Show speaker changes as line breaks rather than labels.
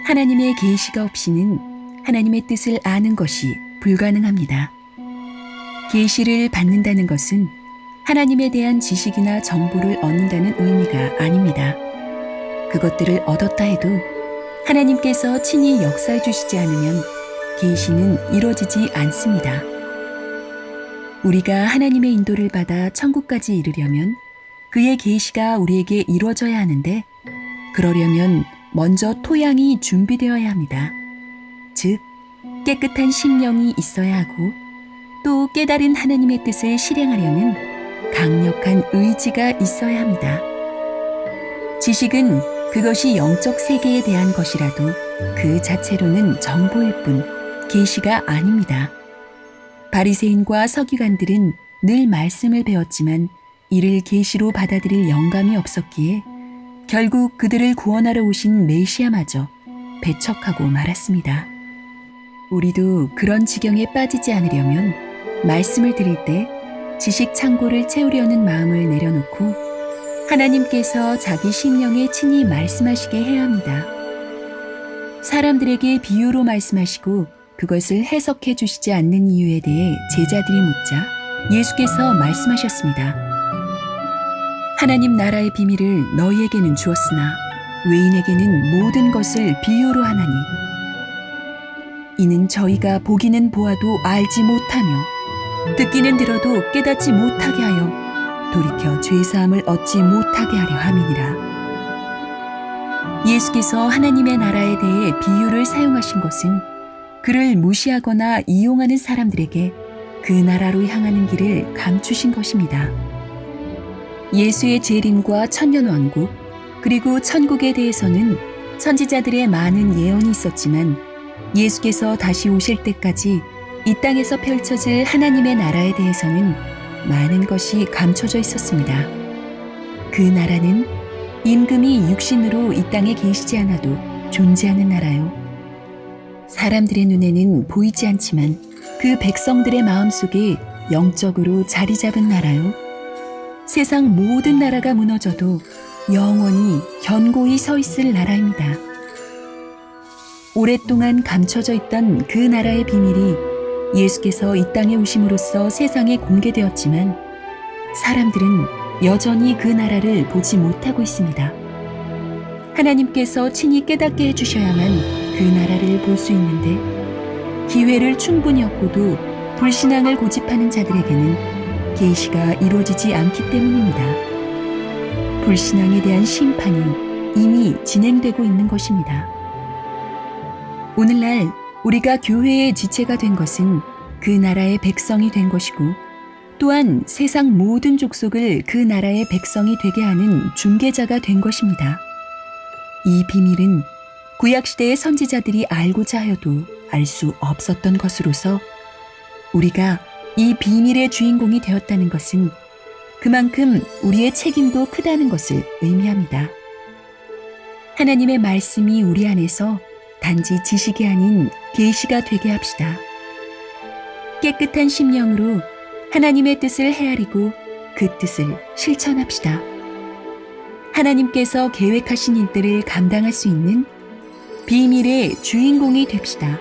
하나님의 계시가 없이는 하나님의 뜻을 아는 것이 불가능합니다. 계시를 받는다는 것은 하나님에 대한 지식이나 정보를 얻는다는 의미가 아닙니다. 그것들을 얻었다 해도 하나님께서 친히 역사해 주시지 않으면 계시는 이루어지지 않습니다. 우리가 하나님의 인도를 받아 천국까지 이르려면 그의 계시가 우리에게 이루어져야 하는데, 그러려면 먼저 토양이 준비되어야 합니다. 즉, 깨끗한 심령이 있어야 하고, 또 깨달은 하나님의 뜻을 실행하려는 강력한 의지가 있어야 합니다. 지식은 그것이 영적 세계에 대한 것이라도 그 자체로는 정보일 뿐 계시가 아닙니다. 바리새인과 서기관들은 늘 말씀을 배웠지만 이를 계시로 받아들일 영감이 없었기에 결국 그들을 구원하러 오신 메시아마저 배척하고 말았습니다. 우리도 그런 지경에 빠지지 않으려면 말씀을 들을 때 지식 창고를 채우려는 마음을 내려놓고 하나님께서 자기 심령에 친히 말씀하시게 해야 합니다. 사람들에게 비유로 말씀하시고 그것을 해석해 주시지 않는 이유에 대해 제자들이 묻자 예수께서 말씀하셨습니다. 하나님 나라의 비밀을 너희에게는 주었으나 외인에게는 모든 것을 비유로 하나니, 이는 저희가 보기는 보아도 알지 못하며 듣기는 들어도 깨닫지 못하게 하여 돌이켜 죄사함을 얻지 못하게 하려 함이니라. 예수께서 하나님의 나라에 대해 비유를 사용하신 것은 그를 무시하거나 이용하는 사람들에게 그 나라로 향하는 길을 감추신 것입니다. 예수의 재림과 천년왕국 그리고 천국에 대해서는 선지자들의 많은 예언이 있었지만 예수께서 다시 오실 때까지 이 땅에서 펼쳐질 하나님의 나라에 대해서는 많은 것이 감춰져 있었습니다. 그 나라는 임금이 육신으로 이 땅에 계시지 않아도 존재하는 나라요. 사람들의 눈에는 보이지 않지만 그 백성들의 마음속에 영적으로 자리 잡은 나라요. 세상 모든 나라가 무너져도 영원히 견고히 서 있을 나라입니다. 오랫동안 감춰져 있던 그 나라의 비밀이 예수께서 이 땅에 오심으로써 세상에 공개되었지만 사람들은 여전히 그 나라를 보지 못하고 있습니다. 하나님께서 친히 깨닫게 해주셔야만 그 나라를 볼 수 있는데 기회를 충분히 얻고도 불신앙을 고집하는 자들에게는 계시가 이루어지지 않기 때문입니다. 불신앙에 대한 심판이 이미 진행되고 있는 것입니다. 오늘날 우리가 교회의 지체가 된 것은 그 나라의 백성이 된 것이고, 또한 세상 모든 족속을 그 나라의 백성이 되게 하는 중개자가 된 것입니다. 이 비밀은 구약시대의 선지자들이 알고자 하여도 알 수 없었던 것으로서 우리가 이 비밀의 주인공이 되었다는 것은 그만큼 우리의 책임도 크다는 것을 의미합니다. 하나님의 말씀이 우리 안에서 단지 지식이 아닌 계시가 되게 합시다. 깨끗한 심령으로 하나님의 뜻을 헤아리고 그 뜻을 실천합시다. 하나님께서 계획하신 일들을 감당할 수 있는 비밀의 주인공이 됩시다.